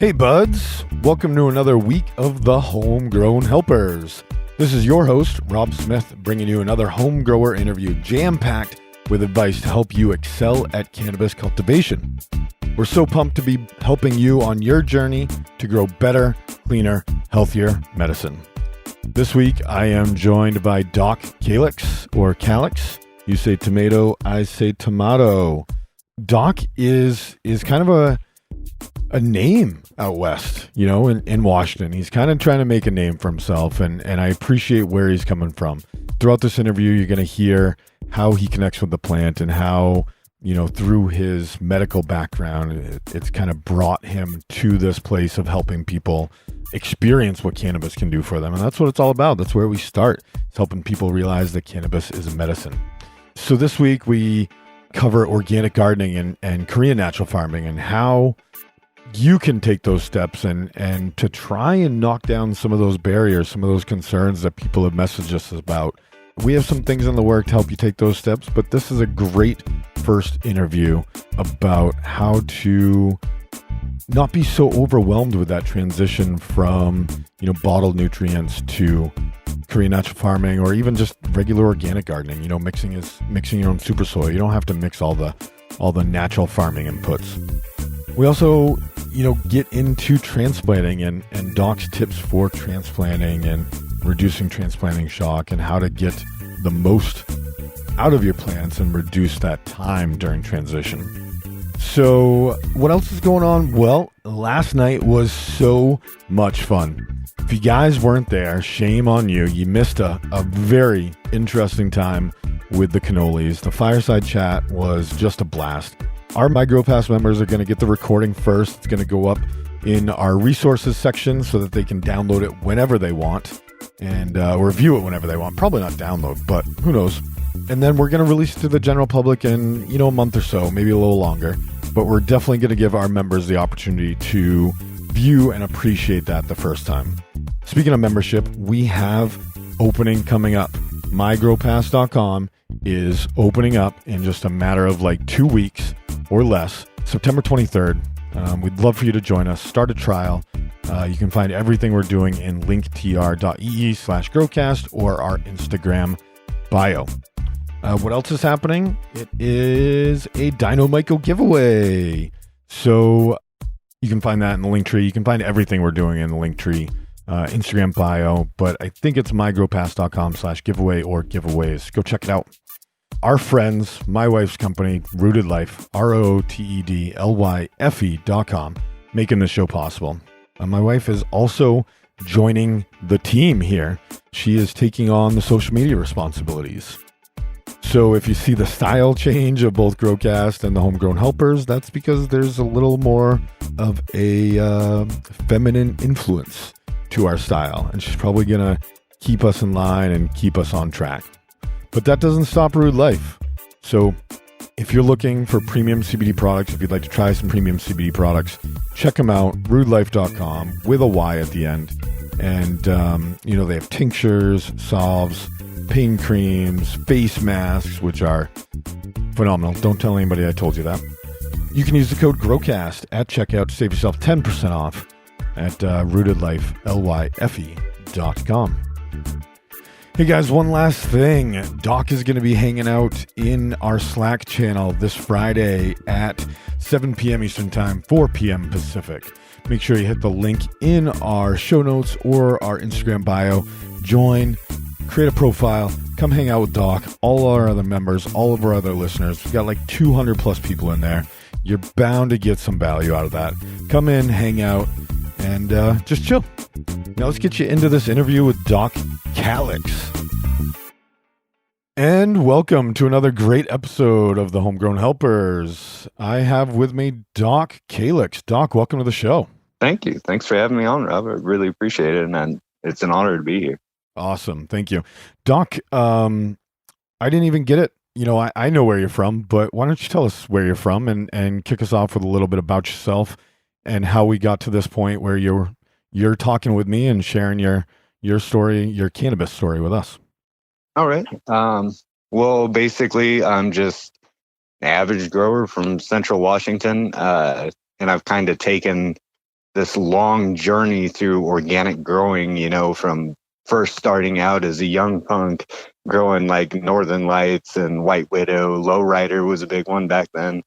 Hey buds, welcome to another week of the Homegrown Helpers. This is your host, Rob Smith, bringing you another home grower interview jam-packed with advice to help you excel at cannabis cultivation. We're so pumped to be helping you on your journey to grow better, cleaner, healthier medicine. This week, I am joined by Doc Calyx, or Calyx. You say tomato, I say tomato. Doc is kind of a name out west, you know, in Washington. He's kind of trying to make a name for himself, and I appreciate where he's coming from. Throughout this interview, you're going to hear how he connects with the plant and how, you know, through his medical background, it's kind of brought him to this place of helping people experience what cannabis can do for them. And that's what it's all about. That's where we start. It's helping people realize that cannabis is a medicine. So this week we cover organic gardening and Korean natural farming and how you can take those steps and to try and knock down some of those barriers, some of those concerns that people have messaged us about. We have some things in the work to help you take those steps, but this is a great first interview about how to not be so overwhelmed with that transition from, you know, bottled nutrients to Korean natural farming, or even just regular organic gardening, you know, mixing your own super soil. You don't have to mix all the natural farming inputs. We also, you know, get into transplanting and Doc's tips for transplanting and reducing transplanting shock and how to get the most out of your plants and reduce that time during transition. So what else is going on? Well, last night was so much fun. If you guys weren't there, shame on you. You missed a very interesting time with the cannolis. The Fireside chat was just a blast. Our GrowPass members are going to get the recording first. It's going to go up in our resources section so that they can download it whenever they want and or view it whenever they want. Probably not download, but who knows. And then we're going to release it to the general public in, you know, a month or so, maybe a little longer. But we're definitely going to give our members the opportunity to view and appreciate that the first time. Speaking of membership, we have opening coming up. MyGrowPass.com is opening up in just a matter of like 2 weeks or less, September 23rd. We'd love for you to join us. Start a trial. You can find everything we're doing in linktr.ee/growcast or our Instagram bio. What else is happening? It is a DYNOMYCO Giveaway. So you can find that in the link tree. You can find everything we're doing in the link tree, Instagram bio, but I think it's mygrowpass.com/giveaway or giveaways. Go check it out. Our friends, my wife's company, Rooted Life, ROTEDLYFE.com, making this show possible. My wife is also joining the team here. She is taking on the social media responsibilities. So if you see the style change of both GrowCast and the Homegrown Helpers, that's because there's a little more of a feminine influence to our style. And she's probably going to keep us in line and keep us on track. But that doesn't stop Rude Life. So if you're looking for premium CBD products, if you'd like to try some premium CBD products, check them out, rudelife.com with a Y at the end. And, you know, they have tinctures, salves, pain creams, face masks, which are phenomenal. Don't tell anybody I told you that. You can use the code GROWCAST at checkout to save yourself 10% off at rootedlife.com. Hey guys, one last thing. Doc is going to be hanging out in our Slack channel this Friday at 7 p.m. Eastern Time, 4 p.m. Pacific. Make sure you hit the link in our show notes or our Instagram bio. Join, create a profile, come hang out with Doc, all our other members, all of our other listeners. We've got like 200 plus people in there. You're bound to get some value out of that. Come in, hang out, and just chill. Now let's get you into this interview with Doc Calyx. And welcome to another great episode of the Homegrown Helpers. I have with me Doc Calyx. Doc, welcome to the show. Thank you. Thanks for having me on, Rob. I really appreciate it, and it's an honor to be here. Awesome. Thank you. Doc, I didn't even get it. You know, I know where you're from, but why don't you tell us where you're from and kick us off with a little bit about yourself and how we got to this point where you're talking with me and sharing your story, your cannabis story with us. All right. Well, basically, I'm just an average grower from Central Washington, and I've kind of taken this long journey through organic growing, from first starting out as a young punk, growing like Northern Lights and White Widow. Lowrider was a big one back then.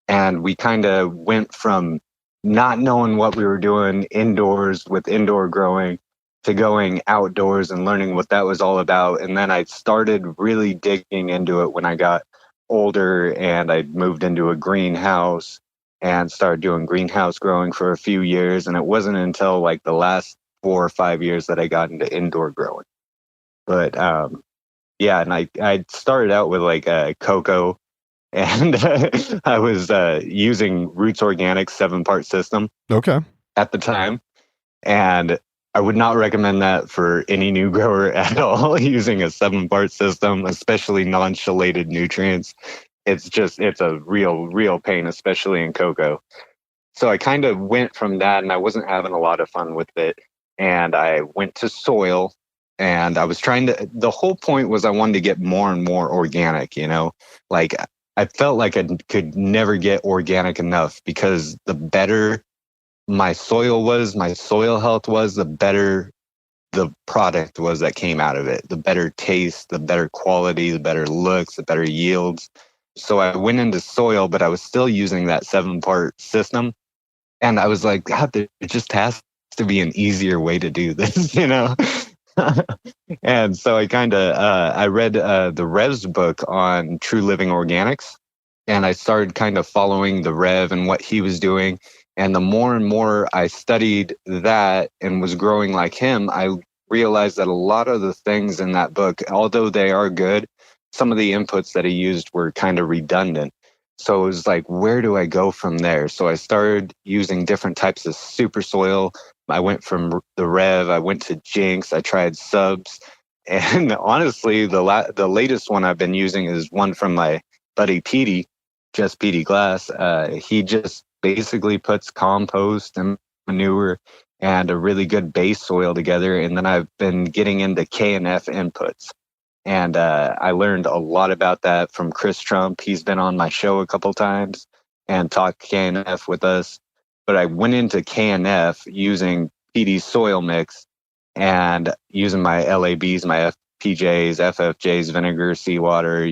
And we kind of went from not knowing what we were doing indoors with indoor growing to going outdoors and learning what that was all about. And then I started really digging into it when I got older, and I moved into a greenhouse and started doing greenhouse growing for a few years. And it wasn't until like the last 4 or 5 years that I got into indoor growing. But yeah, and I started out with like cocoa, and I was using Roots Organics 7-part system. Okay. At the time, and I would not recommend that for any new grower at all. Using a 7-part system, especially non-chelated nutrients, it's a real pain, especially in cocoa. So I kind of went from that, and I wasn't having a lot of fun with it, and I went to soil. And I was the whole point was I wanted to get more and more organic, like I felt like I could never get organic enough, because the better my soil health was, the better the product was that came out of it. The better taste, the better quality, the better looks, the better yields. So I went into soil, but I was still using that 7-part system. And I was like, God, there just has to be an easier way to do this, And so I read the Rev's book on True Living Organics, and I started kind of following the Rev and what he was doing. And the more and more I studied that and was growing like him, I realized that a lot of the things in that book, although they are good, some of the inputs that he used were kind of redundant. So it was like, where do I go from there? So I started using different types of super soil. I went from the Rev, I went to Jinx, I tried subs. And honestly, the latest one I've been using is one from my buddy Petey, just Petey Glass. He just basically puts compost and manure and a really good base soil together. And then I've been getting into K&F inputs. And I learned a lot about that from Chris Trump. He's been on my show a couple times and talked K&F with us. But I went into K&F using PD's soil mix and using my LABs, my FPJs, FFJs, vinegar, seawater,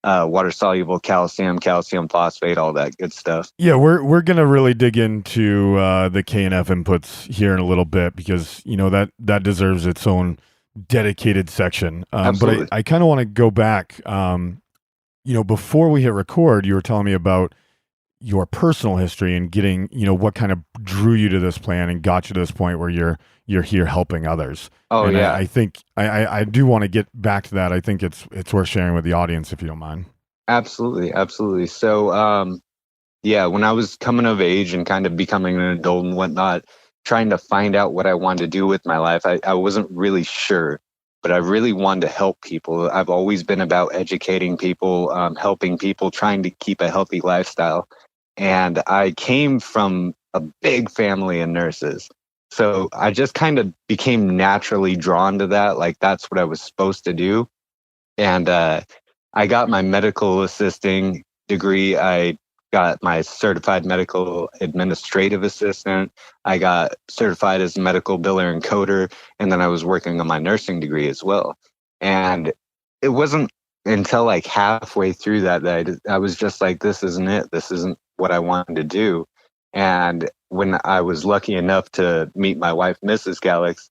water-soluble calcium phosphate, all that good stuff. Yeah, we're gonna really dig into the K&F inputs here in a little bit, because that deserves its own dedicated section. But I kind of want to go back. Before we hit record, you were telling me about your personal history and getting, what kind of drew you to this plan and got you to this point where you're here helping others. Oh, and yeah. I think I do want to get back to that. I think it's worth sharing with the audience, if you don't mind. Absolutely. So, when I was coming of age and kind of becoming an adult and whatnot, trying to find out what I wanted to do with my life, I wasn't really sure, but I really wanted to help people. I've always been about educating people, helping people, trying to keep a healthy lifestyle. And I came from a big family of nurses. So I just kind of became naturally drawn to that. Like, that's what I was supposed to do. And I got my medical assisting degree. I got my certified medical administrative assistant. I got certified as a medical biller and coder. And then I was working on my nursing degree as well. And it wasn't until like halfway through that I was just like, this isn't it. This isn't what I wanted to do. And when I was lucky enough to meet my wife, Mrs. Calyx,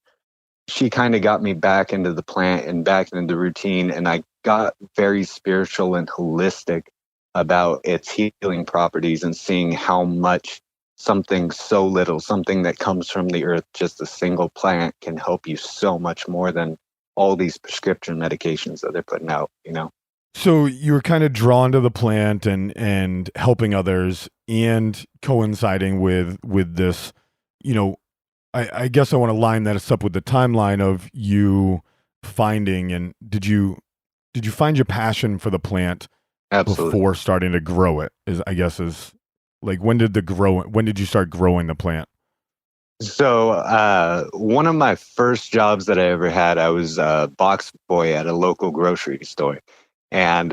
she kind of got me back into the plant and back into the routine. And I got very spiritual and holistic about its healing properties and seeing how much something so little, something that comes from the earth, just a single plant, can help you so much more than all these prescription medications that they're putting out, So you were kind of drawn to the plant and helping others, and coinciding with this, I guess I want to line that up with the timeline of you finding, and did you find your passion for the plant Absolutely. before starting to grow it? Is like, when did you start growing the plant? So one of my first jobs that I ever had, I was a box boy at a local grocery store. And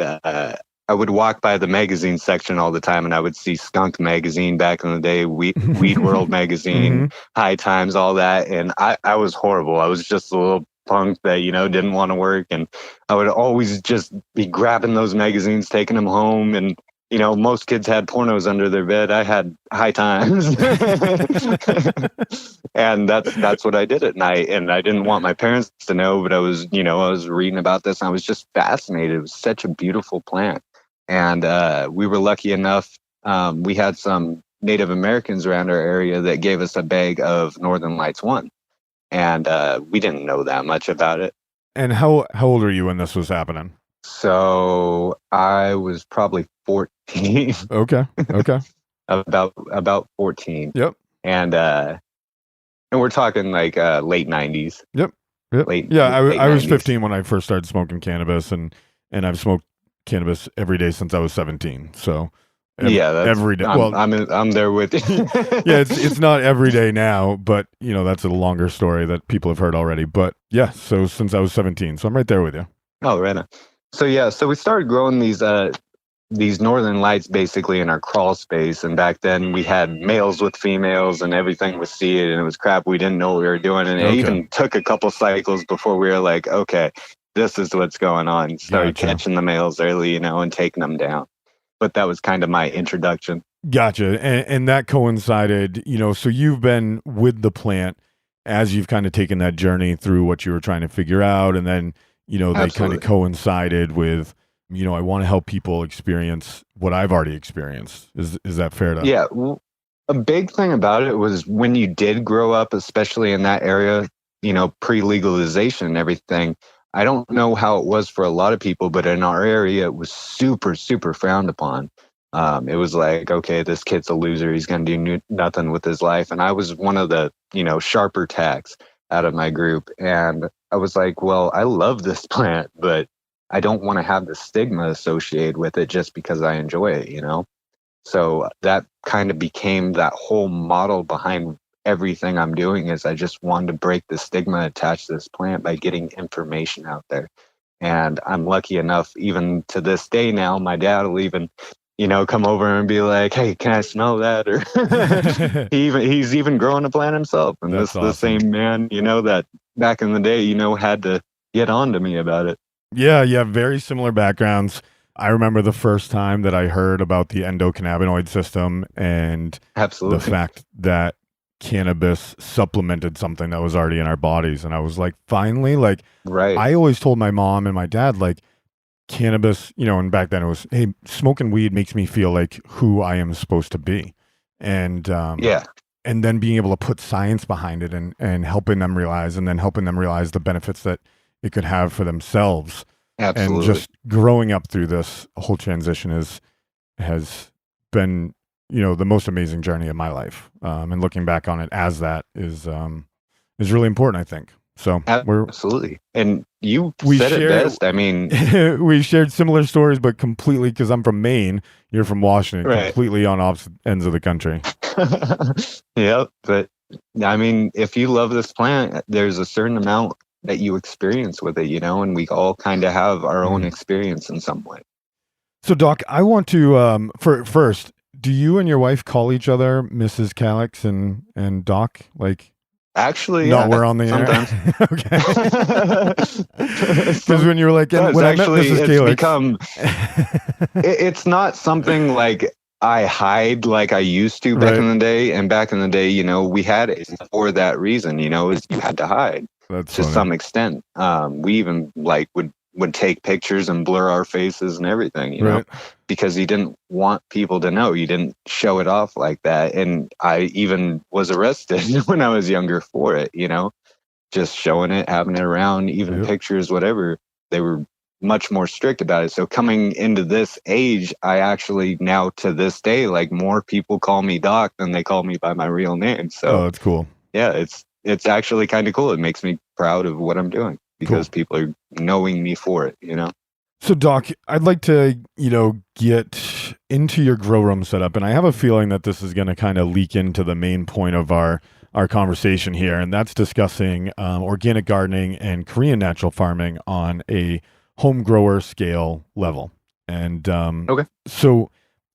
I would walk by the magazine section all the time, and I would see Skunk magazine back in the day, Weed World magazine, High Times, all that. And I was horrible. I was just a little punk that, didn't want to work. And I would always just be grabbing those magazines, taking them home. And, most kids had pornos under their bed. I had High Times. And that's what I did at night. And I didn't want my parents to know, but I was reading about this, and I was just fascinated. It was such a beautiful plant. And we were lucky enough. We had some Native Americans around our area that gave us a bag of Northern Lights 1. And we didn't know that much about it. And how old were you when this was happening? So I was probably 14. Okay. about 14. Yep. And we're talking like late 90s. Yep. Late I was 90s. 15 when I first started smoking cannabis, and I've smoked cannabis every day since I was 17. So every day. I'm there with you. Yeah, it's not every day now, but that's a longer story that people have heard already. But yeah, so since I was 17, so I'm right there with you. Oh, right on. So we started growing these Northern Lights basically in our crawl space. And back then we had males with females, and everything was seed, and it was crap. We didn't know what we were doing. And it even took a couple cycles before we were like, okay, this is what's going on. Started catching the males early, and taking them down. But that was kind of my introduction. Gotcha. And that coincided, so you've been with the plant as you've kind of taken that journey through what you were trying to figure out. And then, they Absolutely. kind of coincided with, I want to help people experience what I've already experienced. Is that fair to? Yeah. Well, a big thing about it was when you did grow up, especially in that area, pre-legalization and everything. I don't know how it was for a lot of people, but in our area, it was super, super frowned upon. It was like, okay, this kid's a loser. He's going to do nothing with his life. And I was one of the, sharper tacks out of my group. And I was like, well, I love this plant, but I don't want to have the stigma associated with it just because I enjoy it, So that kind of became that whole model behind everything I'm doing. Is I just wanted to break the stigma attached to this plant by getting information out there. And I'm lucky enough, even to this day now, my dad will even, come over and be like, hey, can I smell that? Or he's even growing a plant himself. And That's this awesome. The same man, that back in the day, had to get on to me about it. Yeah, very similar backgrounds. I remember the first time that I heard about the endocannabinoid system and Absolutely. The fact that cannabis supplemented something that was already in our bodies. And I was like, finally, right. I always told my mom and my dad, cannabis, and back then it was, hey, smoking weed makes me feel like who I am supposed to be. And and then being able to put science behind it and helping them realize the benefits that it could have for themselves. Absolutely. And just growing up through this whole transition has been, the most amazing journey of my life. And looking back on it as that is really important, I think. So absolutely. And we said it best. I mean, we shared similar stories, but completely, because I'm from Maine, you're from Washington, right. Completely on opposite ends of the country. Yeah. But I mean, if you love this plant, there's a certain amount that you experience with it, and we all kind of have our own experience in some way. So Doc, I want to, first, do you and your wife call each other Mrs. Calyx and Doc? Actually, no, we're on the sometimes. Okay. Because when you were like, when I met Mrs. Calyx, it's not something like I hide like I used to back in the day. And back in the day, we had it for that reason. You had to hide. That's to funny. Some extent. We even would take pictures and blur our faces and everything, you know, because you didn't want people to know. You didn't show it off like that. And I even was arrested when I was younger for it, just showing it, having it around, even pictures, whatever. They were much more strict about it. So coming into this age, I actually now to this day, more people call me Doc than they call me by my real name. So that's cool. Yeah, it's actually kind of cool. It makes me proud of what I'm doing because people are knowing me for it, So Doc, I'd like to, get into your grow room setup. And I have a feeling that this is going to kind of leak into the main point of our conversation here. And that's discussing organic gardening and Korean natural farming on a home grower scale level. And Okay. so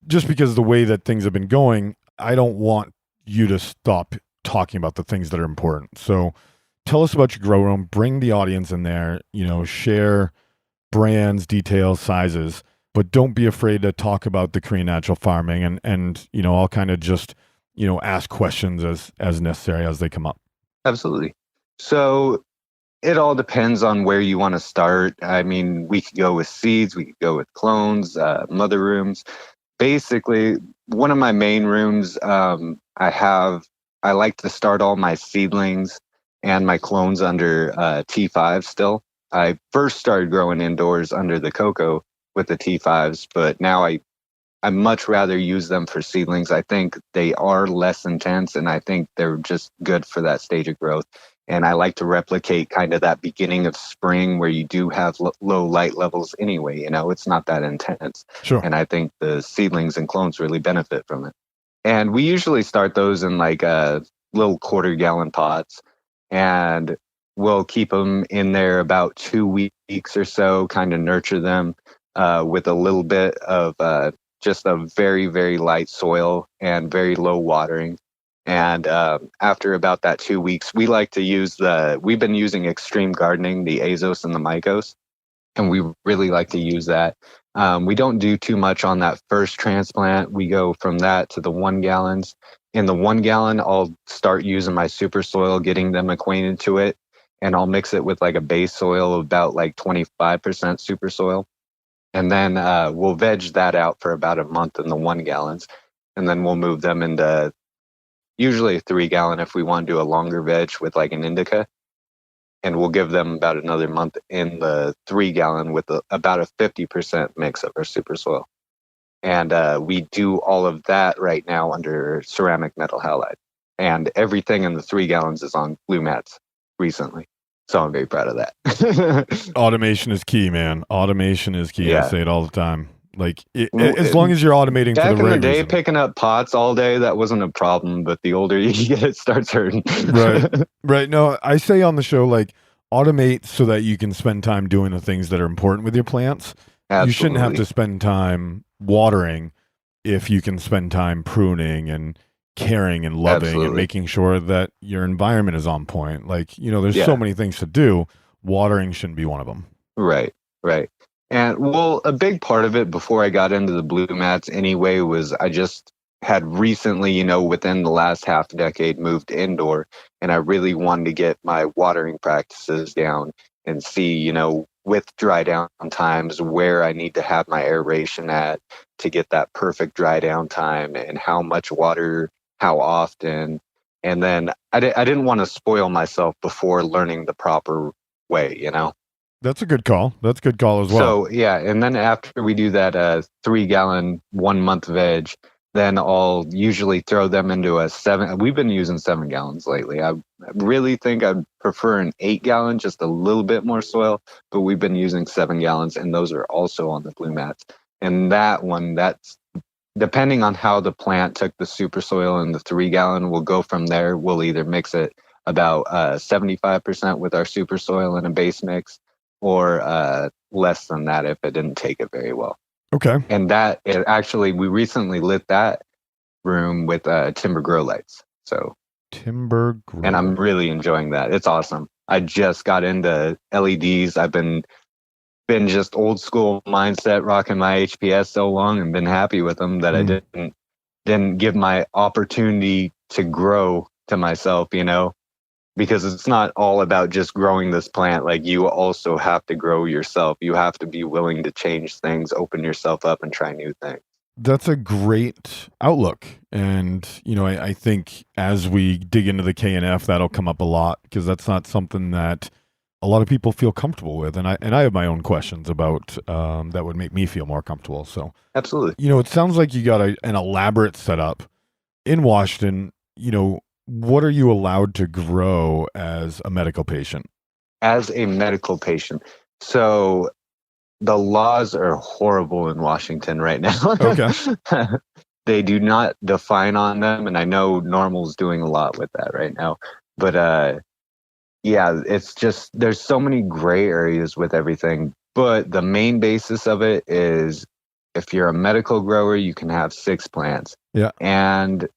just because of the way that things have been going, I don't want you to stop talking about the things that are important. So tell us about your grow room, bring the audience in there, share brands, details, sizes, but don't be afraid to talk about the Korean natural farming and I'll kind of just, ask questions as necessary as they come up. Absolutely. So it all depends on where you want to start. I mean, we could go with seeds, we could go with clones, mother rooms. Basically, one of my main rooms, I like to start all my seedlings and my clones under T5 still. I first started growing indoors under the cocoa with the T5s, but now I much rather use them for seedlings. I think they are less intense, and I think they're just good for that stage of growth. And I like to replicate kind of that beginning of spring where you do have low light levels anyway. It's not that intense. Sure. And I think the seedlings and clones really benefit from it. And we usually start those in like little quarter-gallon pots, and we'll keep them in there about 2 weeks or so, kind of nurture them with a little bit of just a very, very light soil and very low watering. And after about that 2 weeks, we like to use we've been using extreme gardening, the Azos and the Mycos, and we really like to use that. We don't do too much on that first transplant. We go from that to the 1 gallons. In the 1 gallon, I'll start using my super soil, getting them acquainted to it, and I'll mix it with like a base soil of about like 25% super soil. And then we'll veg that out for about a month in the 1 gallons. And then we'll move them into usually a 3 gallon if we want to do a longer veg with like an indica. And we'll give them about another month in the 3 gallon with about a 50% mix of our super soil. And we do all of that right now under ceramic metal halide. And everything in the 3 gallons is on blue mats recently. So I'm very proud of that. Automation is key, man. Automation is key. Yeah. I say it all the time. Like, as long as you're automating back for the in right the day, reason. picking up pots all day, that wasn't a problem. But the older you get, it starts hurting. Right. No, I say on the show, like, automate so that you can spend time doing the things that are important with your plants. Absolutely. You shouldn't have to spend time watering if you can spend time pruning and caring and loving Absolutely. and making sure that your environment is on point. Like, there's so many things to do. Watering shouldn't be one of them. Right. And well, a big part of it before I got into the blue mats anyway was I just had recently, within the last half decade moved indoor, and I really wanted to get my watering practices down and see, with dry down times where I need to have my aeration at to get that perfect dry down time and how much water, how often. And then I didn't want to spoil myself before learning the proper way, That's a good call. That's a good call as well. So, yeah. And then after we do that 3 gallon, 1 month veg, then I'll usually throw them into a 7. We've been using 7 gallons lately. I really think I'd prefer an 8 gallon, just a little bit more soil, but we've been using 7 gallons, and those are also on the blue mats. And that one, that's depending on how the plant took the super soil in the 3 gallon, we'll go from there. We'll either mix it about 75% with our super soil in a base mix, or less than that if it didn't take it very well. Okay. And we recently lit that room with timber grow lights. So timber grow. And I'm really enjoying that. It's awesome. I just got into LEDs. I've been just old school mindset, rocking my HPS so long, and been happy with them that I didn't give my opportunity to grow to myself, because it's not all about just growing this plant. Like, you also have to grow yourself. You have to be willing to change things, open yourself up, and try new things. That's a great outlook. And, I think as we dig into the KNF, that'll come up a lot, because that's not something that a lot of people feel comfortable with. And I have my own questions about that would make me feel more comfortable. So absolutely. It sounds like you got an elaborate setup in Washington. What are you allowed to grow as a medical patient? As a medical patient. So the laws are horrible in Washington right now. Okay. They do not define on them. And I know Normal's doing a lot with that right now. But it's just, there's so many gray areas with everything. But the main basis of it is if you're a medical grower, you can have 6 plants. Yeah. And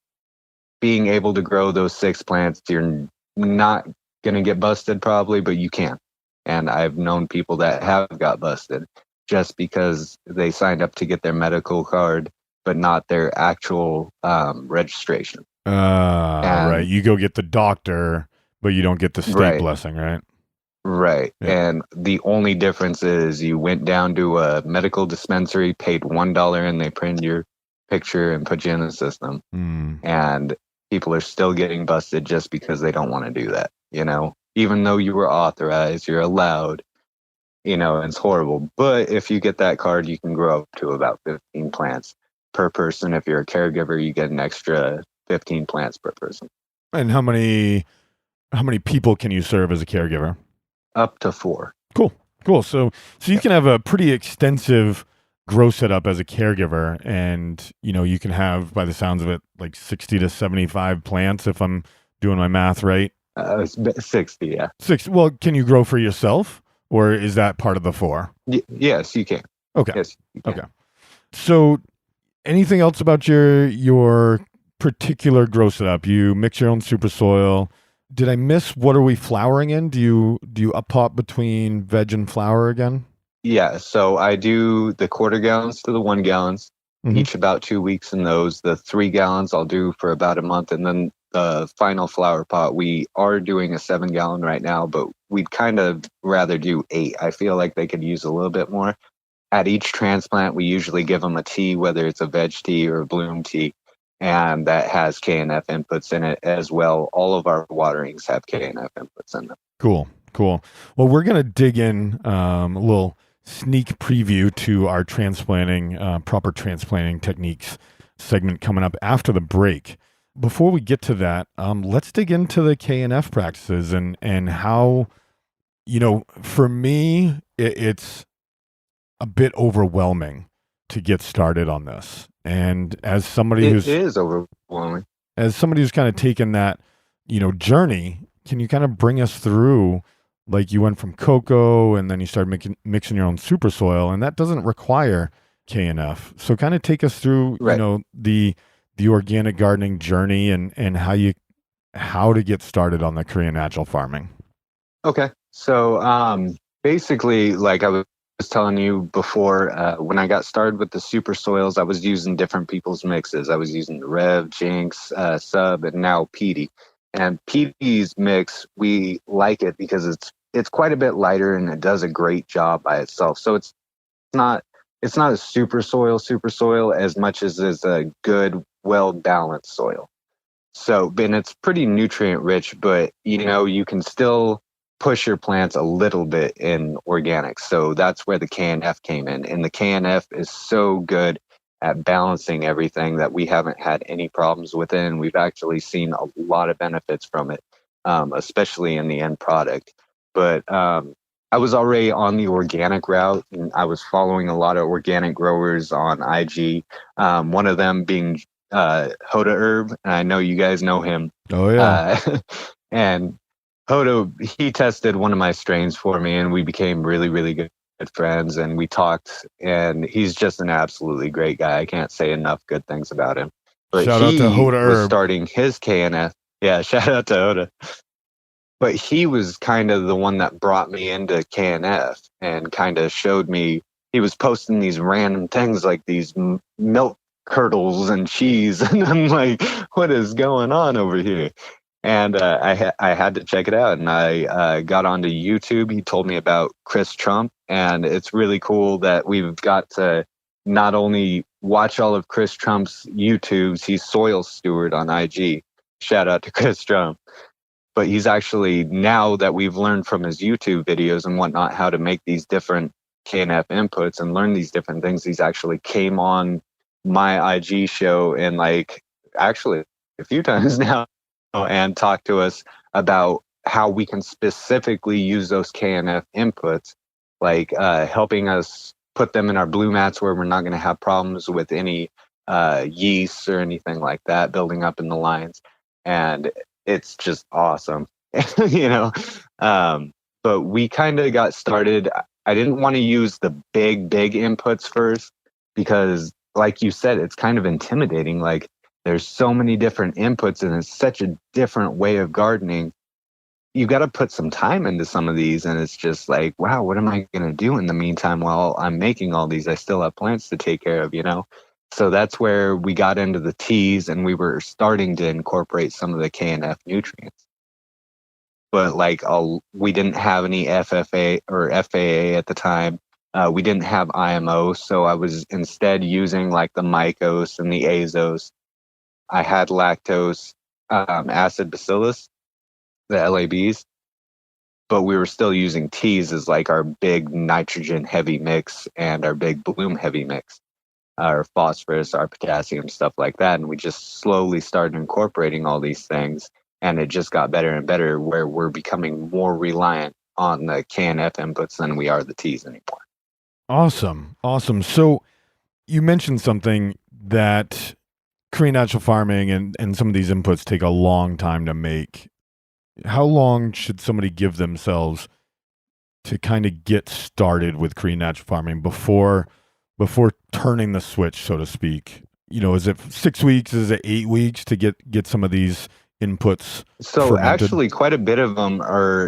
being able to grow those 6 plants, you're not going to get busted probably, but you can. And I've known people that have got busted just because they signed up to get their medical card, but not their actual registration. Right. You go get the doctor, but you don't get the state blessing, right? Right. Yeah. And the only difference is you went down to a medical dispensary, paid $1, and they print your picture and put you in the system. And people are still getting busted just because they don't want to do that, you know? Even though you were authorized, you're allowed, you know, it's horrible. But if you get that card, you can grow up to about 15 plants per person. If you're a caregiver, you get an extra 15 plants per person. And how many people can you serve as a caregiver? Up to 4. Cool. So you can have a pretty extensive grow setup as a caregiver, and you know, you can have, by the sounds of it, like 60 to 75 plants if I'm doing my math right. 60, yeah. 60. Well, can you grow for yourself, or is that part of the 4? Yes, you can. Okay. Yes, you can. Okay. So anything else about your particular grow setup? You mix your own super soil. Did I miss, what are we flowering in? Do you up pot between veg and flower again? Yeah, so I do the 1/4 gallons to the 1 gallons, each about 2 weeks in those. The 3 gallons I'll do for about a month, and then the final flower pot, we are doing a 7 gallon right now, but we'd kind of rather do 8. I feel like they could use a little bit more. At each transplant, we usually give them a tea, whether it's a veg tea or a bloom tea, and that has KNF inputs in it as well. All of our waterings have KNF inputs in them. Cool. Well, we're going to dig in a little sneak preview to our proper transplanting techniques segment coming up after the break. Before we get to that, let's dig into the KNF practices and how, you know, for me, it's a bit overwhelming to get started on this. And as somebody it is overwhelming, as somebody who's kind of taken that, you know, journey, can you kind of bring us through, like, you went from cocoa and then you started mixing your own super soil, and that doesn't require KNF. So kind of take us through, you know, the organic gardening journey and how to get started on the Korean natural farming. Okay. So basically, like I was telling you before, when I got started with the super soils, I was using different people's mixes. I was using the Rev, Jinx, Sub, and now Petey. And Petey's mix, we like it because it's quite a bit lighter and it does a great job by itself. So it's not a super soil as much as it's a good, well-balanced soil. So, and it's pretty nutrient rich, but you know, you can still push your plants a little bit in organics. So that's where the KNF came in. And the KNF is so good at balancing everything that we haven't had any problems with it. And we've actually seen a lot of benefits from it, especially in the end product. But I was already on the organic route, and I was following a lot of organic growers on IG. One of them being Hoda Herb, and I know you guys know him. Oh yeah. And Hoda, he tested one of my strains for me, and we became really, really good friends, and we talked, and he's just an absolutely great guy. I can't say enough good things about him. But shout out to Hoda was Herb. starting his KNF. Yeah, shout out to Hoda. But he was kind of the one that brought me into KNF and kind of showed me. He was posting these random things like these milk curdles and cheese, and I'm like, what is going on over here? And I had to check it out, and I got onto YouTube. He told me about Chris Trump, and it's really cool that we've got to not only watch all of Chris Trump's YouTubes, he's Soil Steward on IG. Shout out to Chris Trump. But he's actually, now that we've learned from his YouTube videos and whatnot how to make these different KNF inputs and learn these different things, he's actually came on my IG show and like actually a few times now and talk to us about how we can specifically use those KNF inputs, like helping us put them in our blue mats where we're not going to have problems with any yeast or anything like that building up in the lines. And it's just awesome, you know. But we kind of got started. I didn't want to use the big inputs first because like you said, it's kind of intimidating. Like there's so many different inputs and it's such a different way of gardening. You got to put some time into some of these, and it's just like, wow, what am I going to do in the meantime while I'm making all these? I still have plants to take care of, you know? So that's where we got into the teas, and we were starting to incorporate some of the K and F nutrients. But like, we didn't have any FFA or FAA at the time. We didn't have IMO, so I was instead using like the mycos and the azos. I had lactose, acid bacillus, the LABs, but we were still using teas as like our big nitrogen heavy mix and our big bloom heavy mix, our phosphorus, our potassium, stuff like that. And we just slowly started incorporating all these things, and it just got better and better, where we're becoming more reliant on the KNF inputs than we are the teas anymore. Awesome. So you mentioned something that Korean natural farming and some of these inputs take a long time to make. How long should somebody give themselves to kind of get started with Korean natural farming before turning the switch, so to speak? You know, is it 6 weeks? Is it 8 weeks to get some of these inputs? So fermented? Actually, quite a bit of them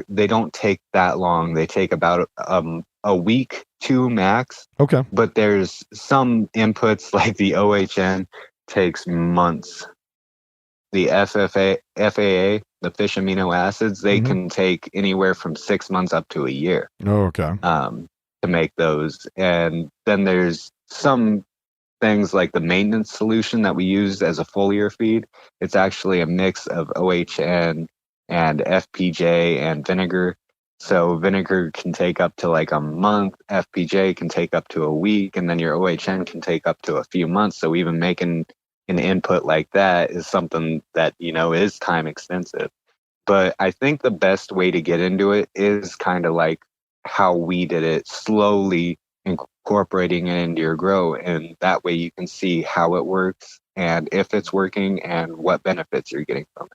they don't take that long. They take about a week, 2 max. Okay. But there's some inputs like the OHN takes months. The FAA, the fish amino acids, they can take anywhere from 6 months up to a year. Oh, okay. To make those. And then there's some things like the maintenance solution that we use as a foliar feed. It's actually a mix of OHN and FPJ and vinegar. So vinegar can take up to like a month, FPJ can take up to a week, and then your OHN can take up to a few months. So even making an input like that is something that, you know, is time extensive. But I think the best way to get into it is kind of like how we did it, slowly incorporating it into your grow. And that way you can see how it works and if it's working and what benefits you're getting from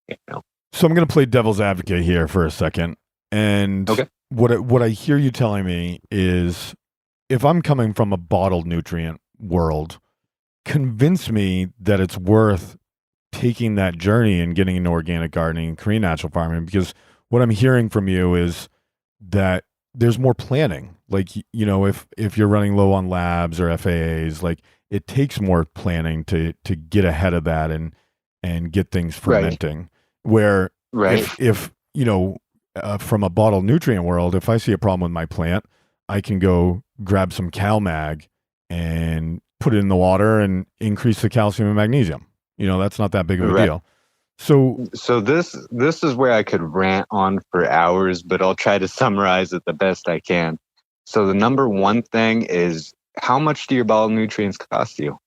it. You know? So I'm going to play devil's advocate here for a second. And okay. What I hear you telling me is, if I'm coming from a bottled nutrient world, convince me that it's worth taking that journey and getting into organic gardening and Korean natural farming, because what I'm hearing from you is that there's more planning. Like, you know, if you're running low on labs or FAAs, like it takes more planning to get ahead of that and get things fermenting. Right. Where if you know, from a bottled nutrient world, if I see a problem with my plant, I can go grab some CalMag and put it in the water and increase the calcium and magnesium. You know, that's not that big of a deal. So this is where I could rant on for hours, but I'll try to summarize it the best I can. So the number one thing is, how much do your bottled nutrients cost you?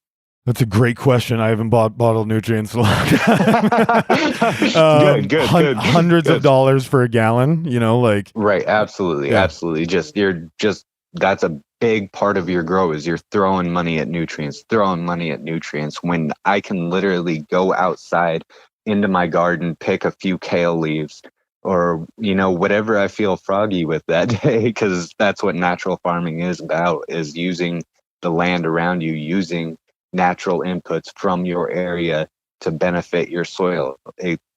That's a great question. I haven't bought bottled nutrients in a long time. Good. Hundreds of dollars for a gallon, you know, like. Right. Absolutely. Yeah. Absolutely. That's a big part of your grow, is you're throwing money at nutrients, when I can literally go outside into my garden, pick a few kale leaves, or, you know, whatever I feel froggy with that day, because that's what natural farming is about, is using the land around you, using natural inputs from your area to benefit your soil.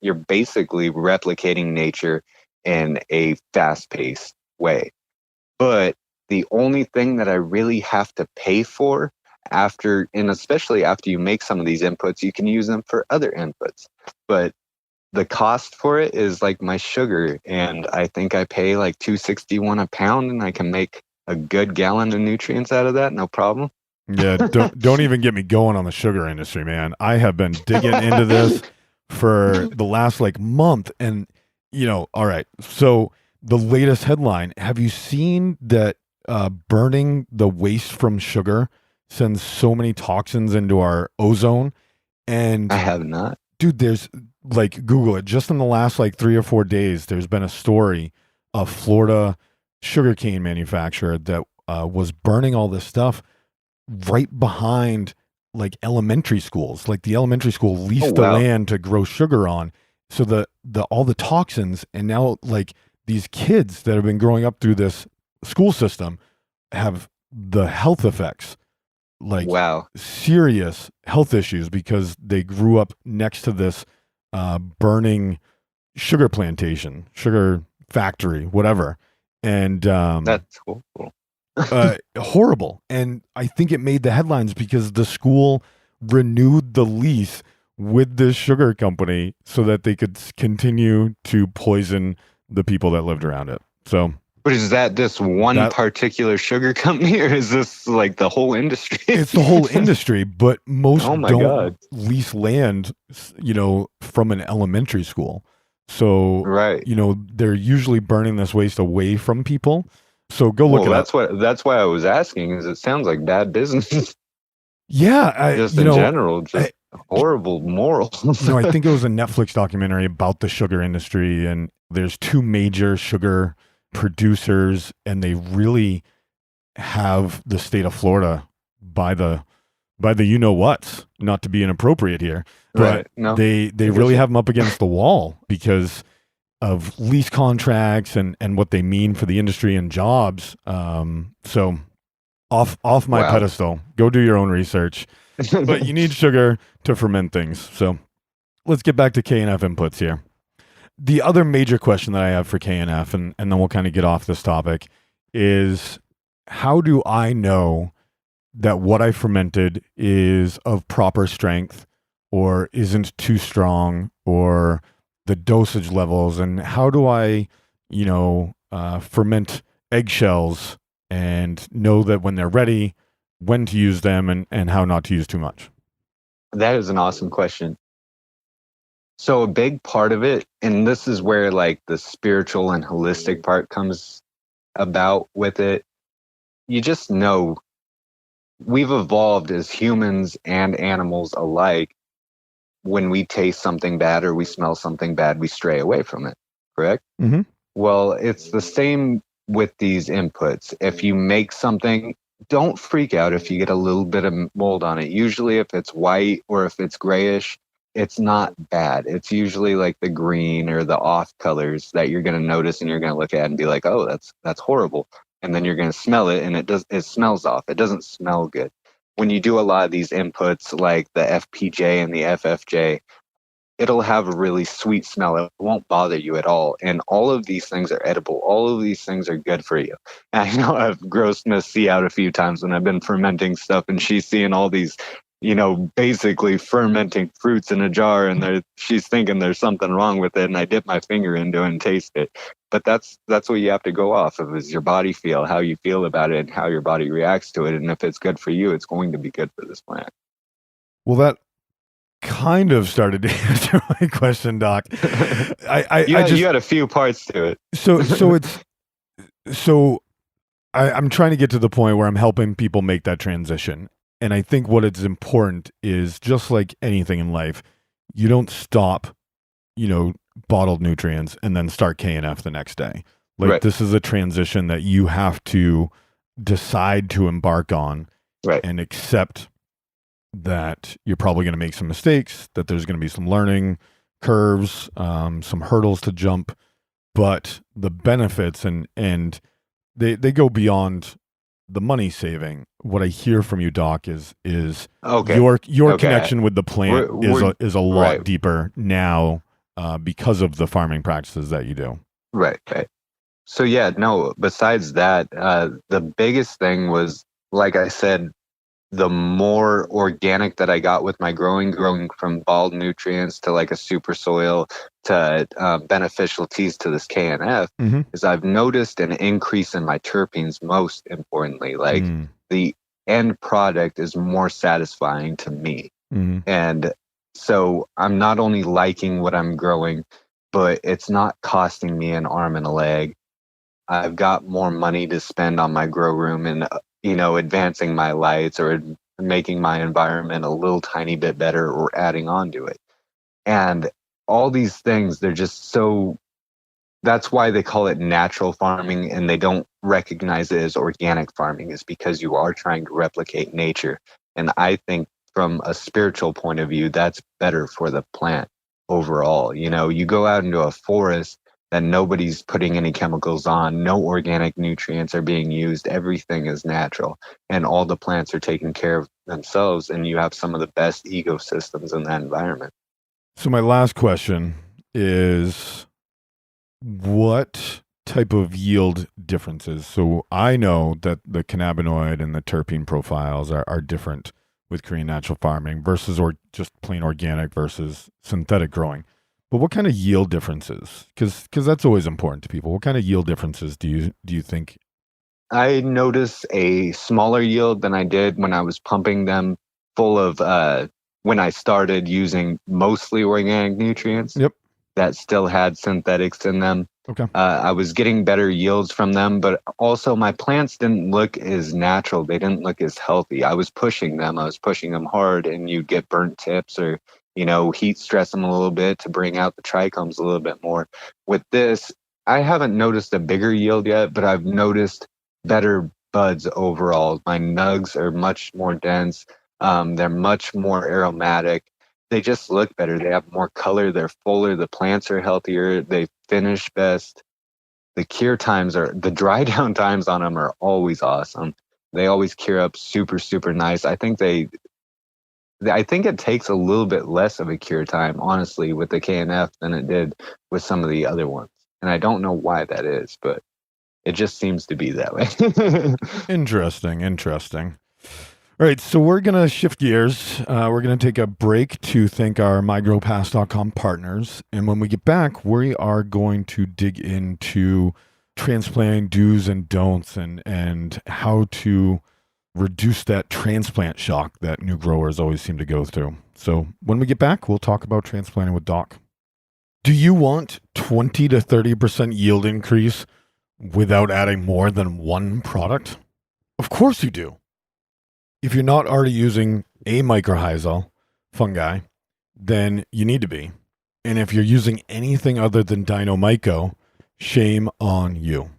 You're basically replicating nature in a fast-paced way. But the only thing that I really have to pay for after, and especially after you make some of these inputs, you can use them for other inputs. But the cost for it is like my sugar, and I think I pay like $2.61 a pound, and I can make a good gallon of nutrients out of that, no problem. Yeah, don't even get me going on the sugar industry, man. I have been digging into this for the last like month, and you know, all right. So the latest headline: have you seen that burning the waste from sugar sends so many toxins into our ozone? And I have not. Dude, there's like, Google it. Just in the last like 3 or 4 days, there's been a story of Florida sugarcane manufacturer that was burning all this stuff right behind like elementary schools. Like the elementary school leased the land to grow sugar on. So the all the toxins, and now like these kids that have been growing up through this school system have the health effects like Wow. serious health issues because they grew up next to this burning sugar plantation, sugar factory, whatever. And That's cool. horrible. And I think it made the headlines because the school renewed the lease with this sugar company so that they could continue to poison the people that lived around it. So, but is that this one particular sugar company, or is this like the whole industry? It's the whole industry, but most don't God. lease land, from an elementary school. So, right. They're usually burning this waste away from people. So go look it up. That's why I was asking, is it sounds like bad business. Yeah. In general, just horrible morals. I think it was a Netflix documentary about the sugar industry, and there's two major sugar producers, and they really have the state of Florida by the whats, not to be inappropriate here, but right. No, they really have them up against the wall because of lease contracts and what they mean for the industry and jobs. So off my pedestal, go do your own research. But you need sugar to ferment things. So let's get back to K&F inputs here. The other major question that I have for K&F, and then we'll kind of get off this topic, is how do I know that what I fermented is of proper strength or isn't too strong, or the dosage levels, and how do I, ferment eggshells and know that when they're ready, when to use them and how not to use too much? That is an awesome question. So a big part of it, and this is where like the spiritual and holistic part comes about with it, you just know we've evolved as humans and animals alike. When we taste something bad or we smell something bad, we stray away from it, correct? Mm-hmm. Well, it's the same with these inputs. If you make something, don't freak out if you get a little bit of mold on it. Usually if it's white or if it's grayish, it's not bad. It's usually like the green or the off colors that you're going to notice and you're going to look at and be like, oh, that's horrible. And then you're going to smell it and it smells off. It doesn't smell good. When you do a lot of these inputs like the FPJ and the FFJ, it'll have a really sweet smell. It won't bother you at all. And all of these things are edible. All of these things are good for you. And I know I've grossed Miss C out a few times when I've been fermenting stuff and she's seeing all these, basically fermenting fruits in a jar and she's thinking there's something wrong with it. And I dip my finger into it and taste it. But that's what you have to go off of, is your body feel, how you feel about it and how your body reacts to it. And if it's good for you, it's going to be good for this plant. Well, that kind of started to answer my question, Doc. You had a few parts to it. I'm trying to get to the point where I'm helping people make that transition. And I think what is important is, just like anything in life, you don't stop, bottled nutrients and then start K&F the next day. Like right. This is a transition that you have to decide to embark on, right, and accept that you're probably going to make some mistakes, that there's going to be some learning curves, some hurdles to jump, but the benefits and they go beyond the money saving. What I hear from you, Doc, is okay. your connection with the plant is a lot right. deeper now because of the farming practices that you do. Right. So yeah, no, besides that, the biggest thing was, like I said, the more organic that I got with my growing from bald nutrients to like a super soil to beneficial teas to this K&F, mm-hmm. is I've noticed an increase in my terpenes. Most importantly, like the end product is more satisfying to me. Mm-hmm. And so I'm not only liking what I'm growing, but it's not costing me an arm and a leg. I've got more money to spend on my grow room and advancing my lights or making my environment a little tiny bit better or adding on to it. And all these things, they're just so, that's why they call it natural farming and they don't recognize it as organic farming, is because you are trying to replicate nature. And I think from a spiritual point of view, that's better for the plant overall. You go out into a forest that nobody's putting any chemicals on, no organic nutrients are being used, everything is natural, and all the plants are taking care of themselves, and you have some of the best ecosystems in that environment. So my last question is, what type of yield differences? So I know that the cannabinoid and the terpene profiles are different with Korean natural farming versus or just plain organic versus synthetic growing. But what kind of yield differences? Because that's always important to people. What kind of yield differences do you think? I notice a smaller yield than I did when I was pumping them full of when I started using mostly organic nutrients. Yep. That still had synthetics in them. Okay. I was getting better yields from them, but also my plants didn't look as natural. They didn't look as healthy. I was pushing them hard, and you'd get burnt tips or, heat stress them a little bit to bring out the trichomes a little bit more. With this, I haven't noticed a bigger yield yet, but I've noticed better buds overall. My nugs are much more dense. They're much more aromatic. They just look better. They have more color. They're fuller. The plants are healthier. They finish best. The dry down times on them are always awesome. They always cure up super, super nice. I think it takes a little bit less of a cure time, honestly, with the KNF than it did with some of the other ones. And I don't know why that is, but it just seems to be that way. Interesting. All right, so we're going to shift gears. We're going to take a break to thank our MyGrowPass.com partners. And when we get back, we are going to dig into transplanting do's and don'ts and how to reduce that transplant shock that new growers always seem to go through. So when we get back, we'll talk about transplanting with Doc. Do you want 20 to 30% yield increase without adding more than one product? Of course you do. If you're not already using a mycorrhizal fungi, then you need to be. And if you're using anything other than DYNOMYCO, shame on you.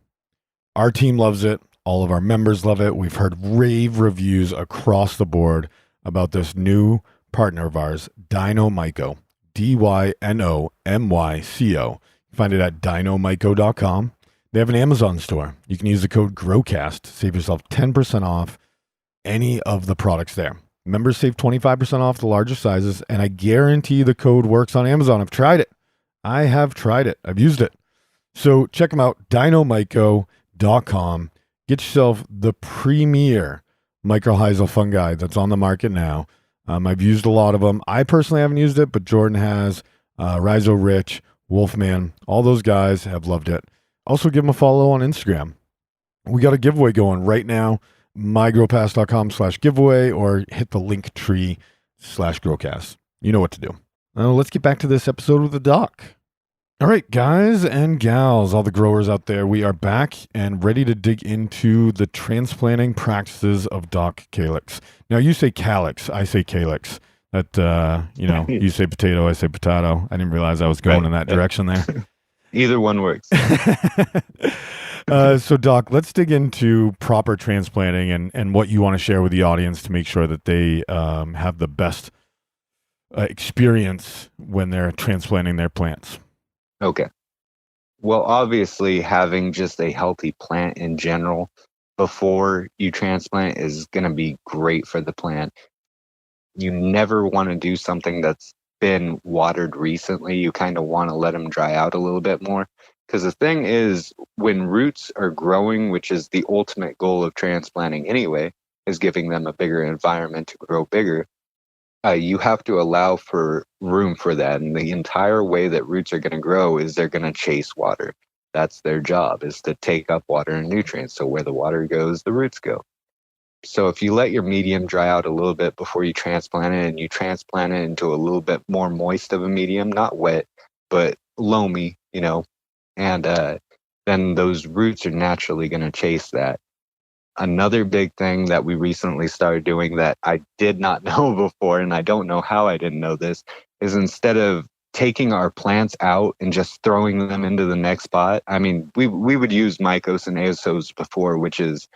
Our team loves it. All of our members love it. We've heard rave reviews across the board about this new partner of ours, DYNOMYCO, DYNOMYCO. Find it at dynomyco.com. They have an Amazon store. You can use the code GROWCAST to save yourself 10% off any of the products there. Members save 25% off the larger sizes, and I guarantee the code works on Amazon. I've tried it. I've used it. So check them out, dynomyco.com. Get yourself the premier mycorrhizal fungi that's on the market now. I've used a lot of them. I personally haven't used it, but Jordan has. Rhizo Rich, Wolfman, all those guys have loved it. Also give them a follow on Instagram. We got a giveaway going right now. mygrowpass.com/giveaway or hit the link tree /growcast. You know what to do. Now let's get back to this episode with the doc. All right, guys and gals, all the growers out there, we are back and ready to dig into the transplanting practices of Doc Calyx. Now you say Calyx, I say Calyx. That, you say potato, I say potato. I didn't realize I was going in that direction there. Either one works. So Doc, let's dig into proper transplanting and what you want to share with the audience to make sure that they have the best experience when they're transplanting their plants. Okay. Well, obviously, having just a healthy plant in general before you transplant is going to be great for the plant. You never want to do something that's been watered recently. You kind of want to let them dry out a little bit more. Because the thing is, when roots are growing, which is the ultimate goal of transplanting anyway, is giving them a bigger environment to grow bigger, you have to allow for room for that. And the entire way that roots are going to grow is they're going to chase water. That's their job, is to take up water and nutrients. So where the water goes, the roots go. So if you let your medium dry out a little bit before you transplant it, and you transplant it into a little bit more moist of a medium, not wet, but loamy, and then those roots are naturally going to chase that. Another big thing that we recently started doing that I did not know before, and I don't know how I didn't know this, is instead of taking our plants out and just throwing them into the next spot. I mean, we would use Mycos and Aesos before, which is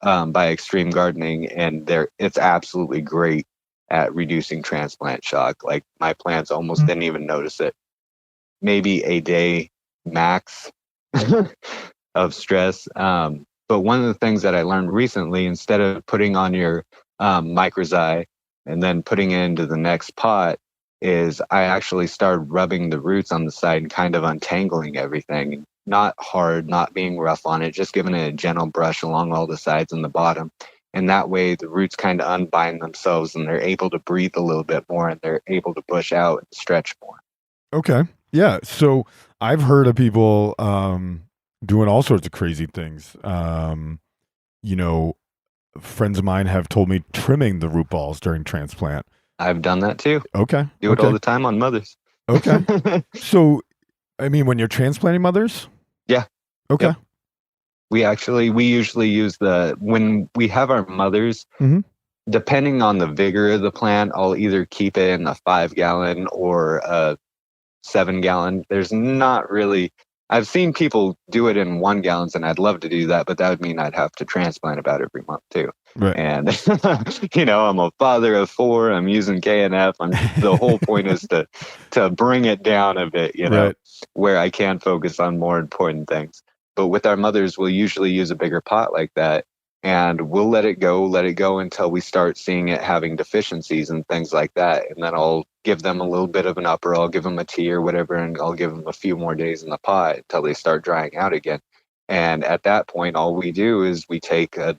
by Extreme Gardening, and it's absolutely great at reducing transplant shock. Like, my plants almost didn't even notice it. Maybe a day, max of stress. But one of the things that I learned recently, instead of putting on your microzyme and then putting it into the next pot, is I actually started rubbing the roots on the side and kind of untangling everything. Not hard, not being rough on it, just giving it a gentle brush along all the sides and the bottom. And that way the roots kind of unbind themselves and they're able to breathe a little bit more and they're able to push out and stretch more. Okay. Yeah. So I've heard of people doing all sorts of crazy things. You know, friends of mine have told me trimming the root balls during transplant. I've done that too. Okay. Do it all the time on mothers. Okay. So, I mean, when you're transplanting mothers? Yeah. Okay. Yep. We usually use when we have our mothers, depending on the vigor of the plant, I'll either keep it in a 5-gallon or a 7-gallon. There's not really, I've seen people do it in 1 gallons, and I'd love to do that, but that would mean I'd have to transplant about every month too. Right. And I'm a father of 4. I'm using KNF. The whole point is to bring it down a bit, right. where I can focus on more important things. But with our mothers, we'll usually use a bigger pot like that, and we'll let it go until we start seeing it having deficiencies and things like that. And then I'll give them a little bit of an upper, I'll give them a tea or whatever, and I'll give them a few more days in the pot until they start drying out again. And at that point, all we do is we take our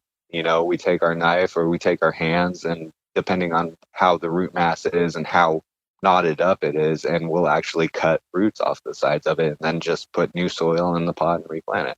knife or we take our hands, and depending on how the root mass is and how knotted up it is, and we'll actually cut roots off the sides of it and then just put new soil in the pot and replant it.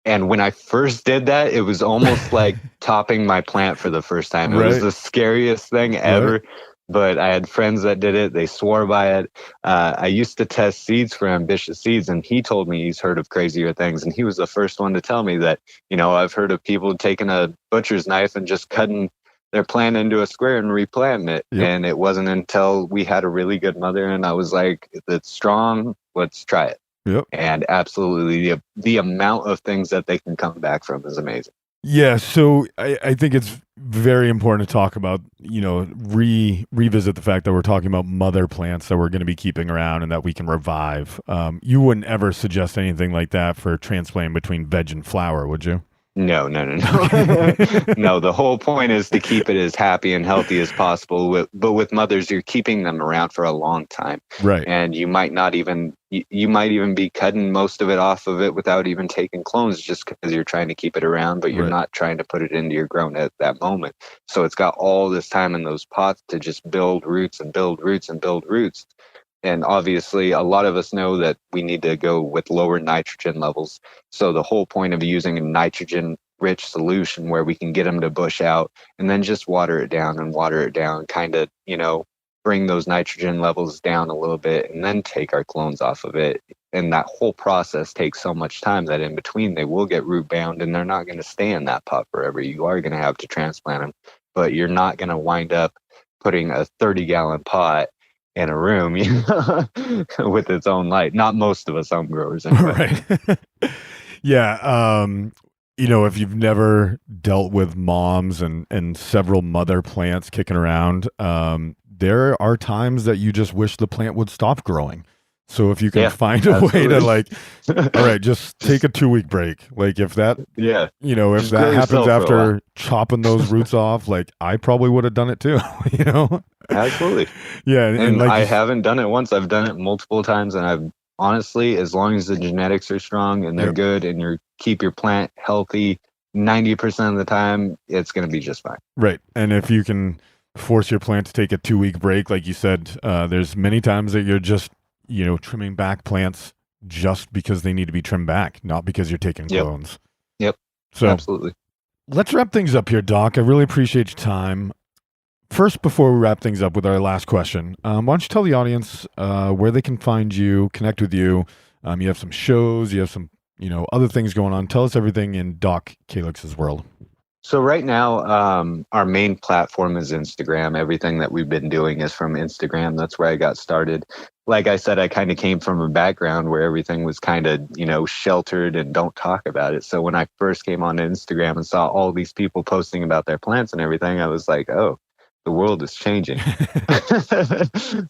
And when I first did that, it was almost like topping my plant for the first time. It was the scariest thing ever. Right. But I had friends that did it. They swore by it. I used to test seeds for Ambitious Seeds, and he told me he's heard of crazier things. And he was the first one to tell me that, I've heard of people taking a butcher's knife and just cutting their plant into a square and replanting it. Yep. And it wasn't until we had a really good mother and I was like, it's strong, let's try it. Yep. And absolutely the amount of things that they can come back from is amazing. Yeah. So I think it's very important to talk about, revisit the fact that we're talking about mother plants that we're going to be keeping around and that we can revive. You wouldn't ever suggest anything like that for transplanting between veg and flower, would you? No. No, the whole point is to keep it as happy and healthy as possible. But with mothers, you're keeping them around for a long time. Right. And you might even be cutting most of it off of it without even taking clones, just because you're trying to keep it around, but you're not trying to put it into your grown at that moment. So it's got all this time in those pots to just build roots and build roots and build roots. And obviously, a lot of us know that we need to go with lower nitrogen levels. So the whole point of using a nitrogen-rich solution where we can get them to bush out and then just water it down, kind of, bring those nitrogen levels down a little bit and then take our clones off of it. And that whole process takes so much time that in between they will get root bound and they're not going to stay in that pot forever. You are going to have to transplant them, but you're not going to wind up putting a 30-gallon pot in a room, with its own light. Not most of us home growers, anyway. Right. Yeah. If you've never dealt with moms and several mother plants kicking around, there are times that you just wish the plant would stop growing. So if you can find a way to all right, just take a 2-week break. Like if that, if that happens after chopping those roots off, like I probably would have done it too, Absolutely. Yeah. And I haven't done it once. I've done it multiple times. And I've honestly, as long as the genetics are strong and they're good and you keep your plant healthy 90% of the time, it's going to be just fine. Right. And if you can force your plant to take a 2-week break, like you said, there's many times that you're just, trimming back plants just because they need to be trimmed back, not because you're taking clones. Yep. So absolutely. Let's wrap things up here, Doc. I really appreciate your time. First, before we wrap things up with our last question, why don't you tell the audience where they can find you, connect with you? You have some shows, you have some, other things going on. Tell us everything in Doc Calyx's world. So right now, our main platform is Instagram. Everything that we've been doing is from Instagram. That's where I got started. Like I said, I kind of came from a background where everything was kind of, sheltered and don't talk about it. So when I first came on Instagram and saw all these people posting about their plants and everything, I was like, oh, the world is changing.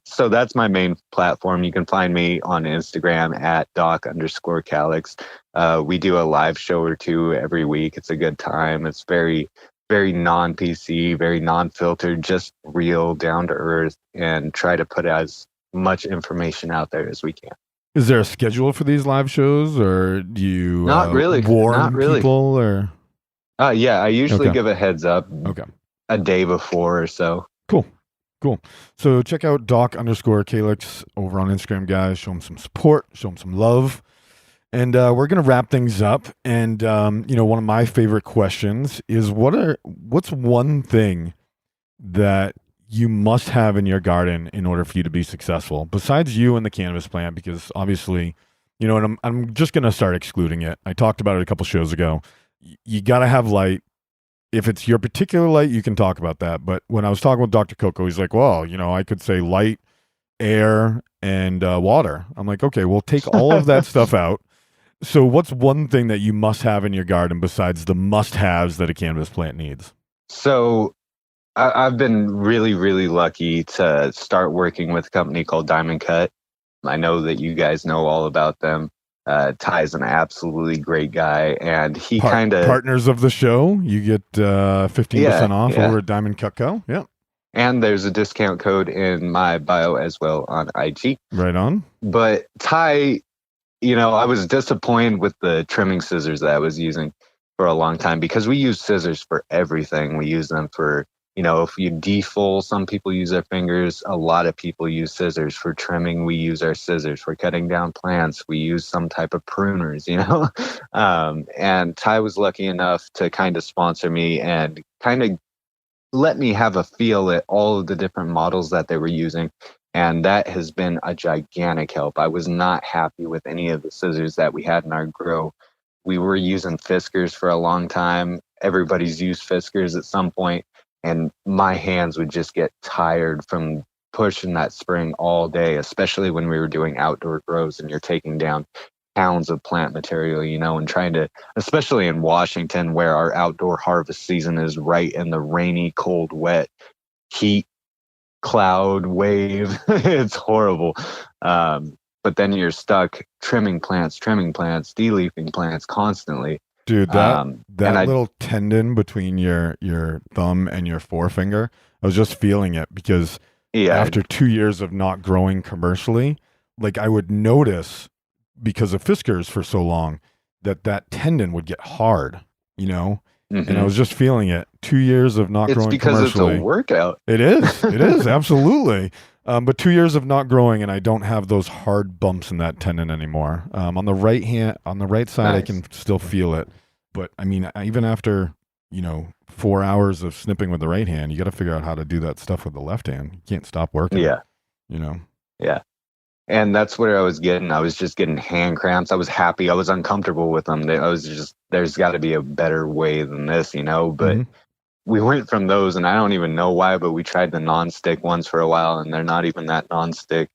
So that's my main platform. You can find me on Instagram at doc_Calyx. We do a live show or two every week. It's a good time. It's very, very non-PC, very non-filtered, just real, down to earth, and try to put as much information out there as we can. Is there a schedule for these live shows, or do you not really people, or? Yeah, I usually give a heads up. Okay. A day before or so. Cool. So check out doc_Calyx over on Instagram, guys. Show him some support, show him some love. And we're going to wrap things up. And, one of my favorite questions is what's one thing that you must have in your garden in order for you to be successful, besides you and the cannabis plant? Because obviously, and I'm just going to start excluding it. I talked about it a couple shows ago. You got to have light. If it's your particular light, you can talk about that. But when I was talking with Dr. Coco, he's like, well, I could say light, air, and water. I'm like, okay, we'll take all of that stuff out. So what's one thing that you must have in your garden besides the must-haves that a cannabis plant needs? So I've been really, really lucky to start working with a company called Diamond Cut. I know that you guys know all about them. Ty's an absolutely great guy, and he kind of partners of the show. You get 15% off over at Diamond Cut Co. Yeah, and there's a discount code in my bio as well on IG. Right on. But Ty, I was disappointed with the trimming scissors that I was using for a long time, because we use scissors for everything. We use them for if you defull, some people use their fingers. A lot of people use scissors for trimming. We use our scissors for cutting down plants. We use some type of pruners, and Ty was lucky enough to kind of sponsor me and kind of let me have a feel at all of the different models that they were using. And that has been a gigantic help. I was not happy with any of the scissors that we had in our grow. We were using Fiskars for a long time. Everybody's used Fiskars at some point. And my hands would just get tired from pushing that spring all day, especially when we were doing outdoor grows and you're taking down pounds of plant material, and trying to, especially in Washington, where our outdoor harvest season is right in the rainy, cold, wet, heat, cloud, wave. It's horrible. But then you're stuck trimming plants, de-leafing plants constantly. Dude, that little tendon between your thumb and your forefinger, I was just feeling it, because after 2 years of not growing commercially, like I would notice, because of Fiskars for so long, that tendon would get hard, Mm-hmm. And I was just feeling it. 2 years of not growing commercially. It's because it's a workout. It is, absolutely. But 2 years of not growing, and I don't have those hard bumps in that tendon anymore. On the right side, nice. I can still feel it. But I mean, even after 4 hours of snipping with the right hand, you got to figure out how to do that stuff with the left hand. You can't stop working. Yeah. Yeah. And that's where I was getting. I was just getting hand cramps. I was happy. I was uncomfortable with them. There's got to be a better way than this, But mm-hmm. We went from those, and I don't even know why, but we tried the non-stick ones for a while, and they're not even that non-stick.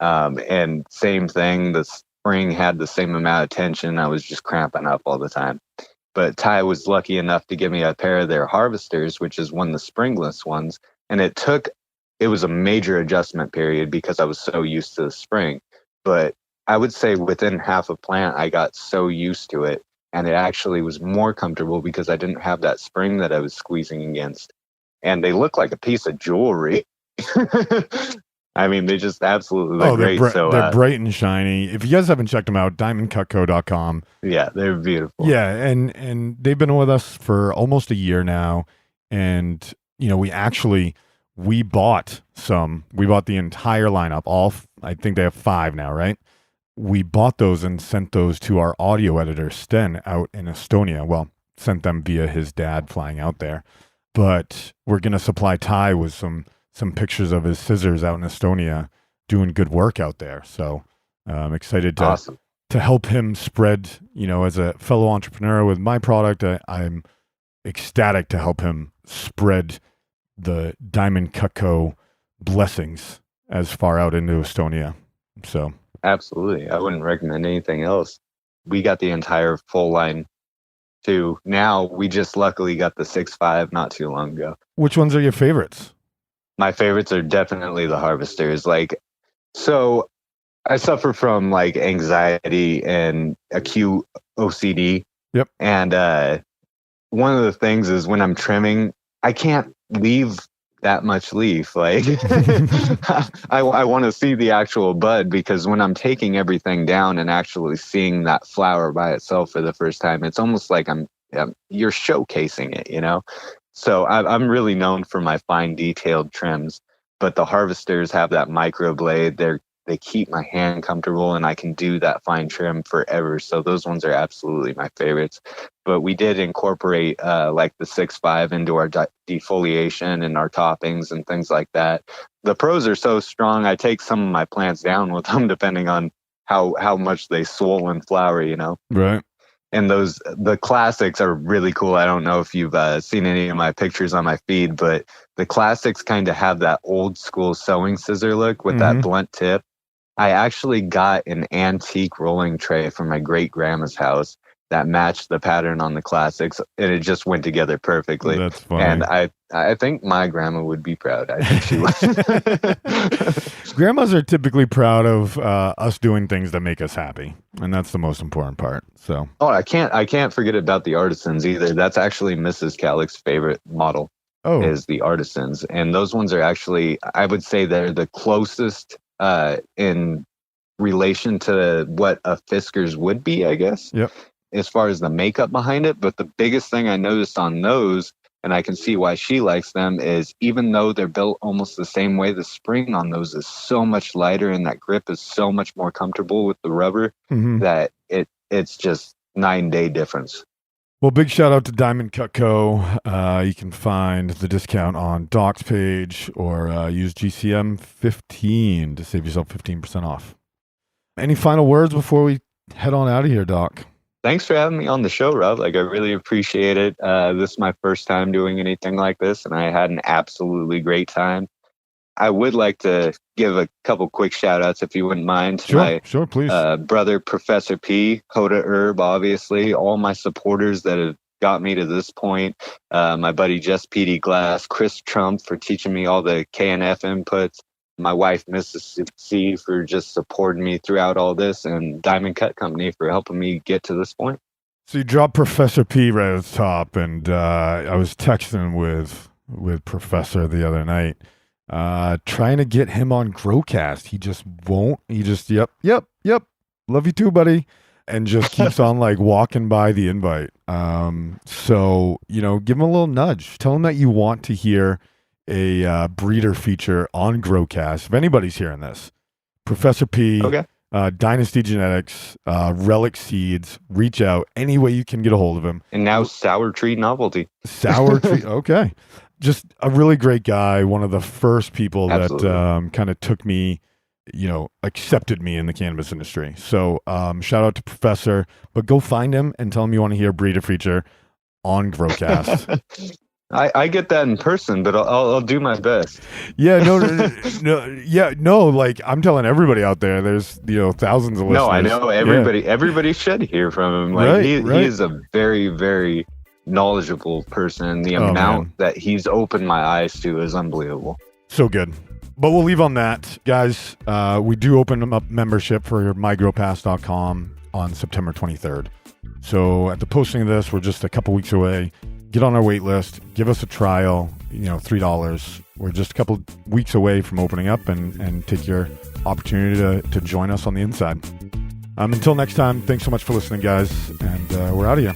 And same thing, the spring had the same amount of tension. I was just cramping up all the time. But Ty was lucky enough to give me a pair of their harvesters, which is one of the springless ones. And it was a major adjustment period because I was so used to the spring. But I would say within half a plant, I got so used to it. And it actually was more comfortable because I didn't have that spring that I was squeezing against. And they look like a piece of jewelry. I mean, they just absolutely look great. They're bright and shiny. If you guys haven't checked them out, diamondcutco.com. Yeah, they're beautiful. Yeah, and they've been with us for almost a year now. And, we bought the entire lineup. I think they have 5 now, right? We bought those and sent those to our audio editor, Sten, out in Estonia. Well, sent them via his dad flying out there. But we're going to supply Ty with some pictures of his scissors out in Estonia doing good work out there. So I'm excited to help him spread, as a fellow entrepreneur with my product, I'm ecstatic to help him spread the Diamond Cutco blessings as far out into Estonia. So absolutely. I wouldn't recommend anything else. We got the entire full line too. Now we just luckily got the 6.5 not too long ago. Which ones are your favorites? my favorites are definitely the harvesters. Like, so I suffer from like anxiety and acute OCD. Yep. And one of the things is when I'm trimming, I can't leave that much leaf. Like, I want to see the actual bud, because when I'm taking everything down and actually seeing that flower by itself for the first time, it's almost like you're showcasing it, you know? So I'm really known for my fine detailed trims, but the harvesters have that micro blade. They keep my hand comfortable, and I can do that fine trim forever. So those ones are absolutely my favorites. But we did incorporate like the 6.5 into our defoliation and our toppings and things like that. The pros are so strong, I take some of my plants down with them depending on how much they swell and flower, you know? Right. And the classics are really cool. I don't know if you've seen any of my pictures on my feed, but the classics kind of have that old school sewing scissor look with that blunt tip. I actually got an antique rolling tray from my great grandma's house that matched the pattern on the classics, and it just went together perfectly. That's funny. And I think my grandma would be proud. I think she would. Grandmas are typically proud of us doing things that make us happy, and that's the most important part. So, I can't forget about the artisans either. That's actually Mrs. Calyx's favorite model. Is the artisans, and those ones are actually, I would say, they're the closest in relation to what a Fisker's would be, I guess. Yep. As far as the makeup behind it. But the biggest thing I noticed on those, and I can see why she likes them, is even though they're built almost the same way, the spring on those is so much lighter, and that grip is so much more comfortable with the rubber that it's just night and day difference. Well, big shout out to Diamond Cut Co. You can find the discount on Doc's page, or use GCM 15 to save yourself 15% off. Any final words before we head on out of here, Doc? Thanks for having me on the show, Rob. Like, I really appreciate it. This is my first time doing anything like this, and I had an absolutely great time. I would like to give a couple quick shout outs, if you wouldn't mind. Sure, please. Brother, Professor P, Hoda Herb, obviously, all my supporters that have got me to this point. My buddy, Just PD Glass, Chris Trump for teaching me all the KNF inputs. My wife, Mrs. C, for just supporting me throughout all this, and Diamond Cut Company for helping me get to this point. So you dropped Professor P right at the top, and I was texting with Professor the other night, trying to get him on GrowCast. He just won't. He just, yep, love you too, buddy, and just keeps on like walking by the invite. So, give him a little nudge. Tell him that you want to hear a breeder feature on GrowCast. If anybody's hearing this, Professor P, Dynasty Genetics, Relic Seeds, reach out any way you can get a hold of him. And now Sour Tree Novelty. Sour Tree, okay. Just a really great guy. One of the first people that kind of took me, accepted me in the cannabis industry. So shout out to Professor, but go find him and tell him you want to hear a breeder feature on GrowCast. I get that in person, but I'll do my best. Yeah, no. Like, I'm telling everybody out there, there's thousands of listeners. No, I know everybody should hear from him. Like, he is a very, very knowledgeable person. The amount that he's opened my eyes to is unbelievable. So good. But we'll leave on that, guys. We do open up membership for mygrowpass.com on September 23rd. So at the posting of this, we're just a couple weeks away. Get on our wait list. Give us a trial, $3. We're just a couple weeks away from opening up, and take your opportunity to join us on the inside. Until next time, thanks so much for listening, guys, and we're out of here.